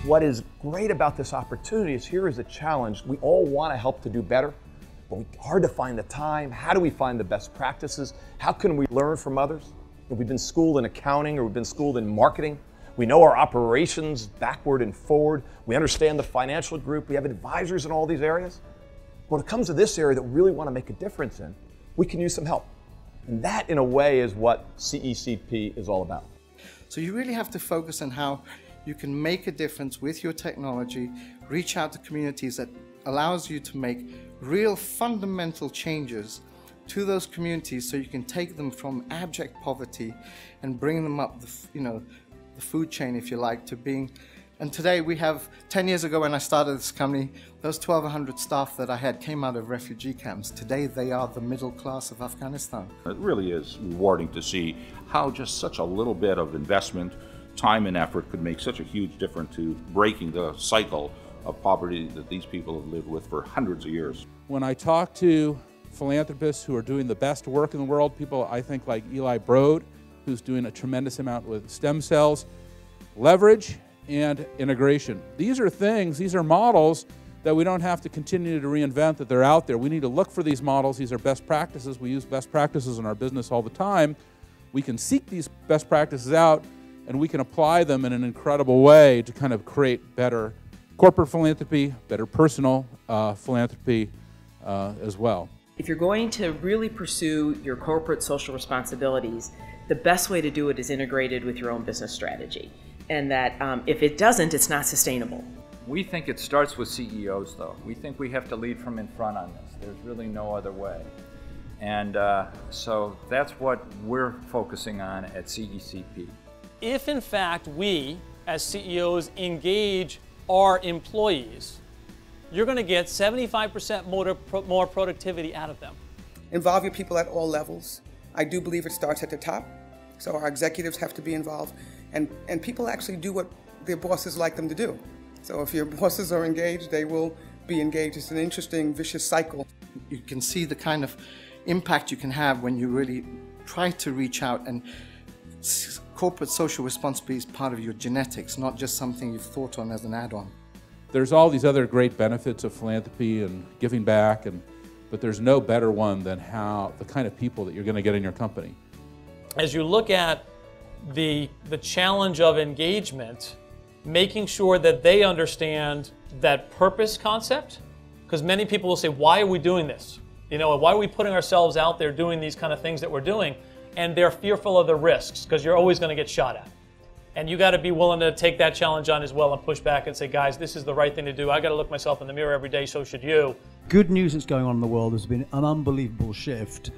What is great about this opportunity is here is a challenge. We all want to help to do better, but it's hard to find the time. How do we find the best practices? How can we learn from others? If we've been schooled in accounting or we've been schooled in marketing. We know our operations backward and forward. We understand the financial group. We have advisors in all these areas. When it comes to this area that we really want to make a difference in, we can use some help. And that, in a way, is what CECP is all about. So you really have to focus on how you can make a difference with your technology, reach out to communities that allows you to make real fundamental changes to those communities so you can take them from abject poverty and bring them up the food chain, if you like, to being. And today we have, 10 years ago when I started this company, those 1,200 staff that I had came out of refugee camps. Today they are the middle class of Afghanistan. It really is rewarding to see how just such a little bit of investment, time and effort could make such a huge difference to breaking the cycle of poverty that these people have lived with for hundreds of years. When I talk to philanthropists who are doing the best work in the world, people I think like Eli Broad, who's doing a tremendous amount with stem cells, leverage and integration. These are things, these are models that we don't have to continue to reinvent, that they're out there. We need to look for these models. These are best practices. We use best practices in our business all the time. We can seek these best practices out and we can apply them in an incredible way to kind of create better corporate philanthropy, better personal philanthropy as well. If you're going to really pursue your corporate social responsibilities, the best way to do it is integrated with your own business strategy. And that if it doesn't, it's not sustainable. We think it starts with CEOs, though. We think we have to lead from in front on this. There's really no other way. And so that's what we're focusing on at CECP. If in fact we, as CEOs, engage our employees, you're going to get 75% more productivity out of them. Involve your people at all levels. I do believe it starts at the top, so our executives have to be involved, and people actually do what their bosses like them to do. So if your bosses are engaged, they will be engaged. It's an interesting, vicious cycle. You can see the kind of impact you can have when you really try to reach out, and corporate social responsibility is part of your genetics, not just something you've thought on as an add-on. There's all these other great benefits of philanthropy and giving back, but there's no better one than the kind of people that you're going to get in your company. As you look at the challenge of engagement, making sure that they understand that purpose concept, because many people will say, why are we doing this? You know, why are we putting ourselves out there doing these kind of things that we're doing? And they're fearful of the risks, because you're always going to get shot at. And you got to be willing to take that challenge on as well and push back and say, guys, this is the right thing to do. I got to look myself in the mirror every day, so should you. Good news that's going on in the world. There's been an unbelievable shift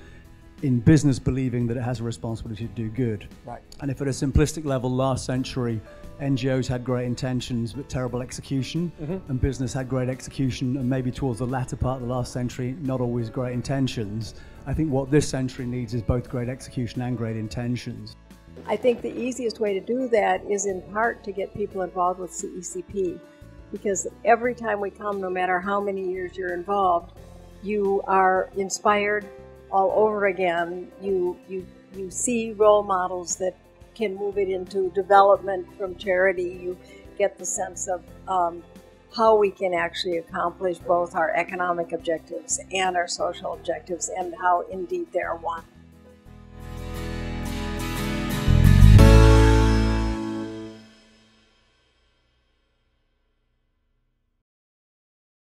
in business believing that it has a responsibility to do good. Right. And if at a simplistic level last century, NGOs had great intentions but terrible execution, and business had great execution and maybe towards the latter part of the last century, not always great intentions. I think what this century needs is both great execution and great intentions. I think the easiest way to do that is in part to get people involved with CECP, because every time we come, no matter how many years you're involved, you are inspired all over again. You see role models that can move it into development from charity. You get the sense of how we can actually accomplish both our economic objectives and our social objectives, and how indeed they are one.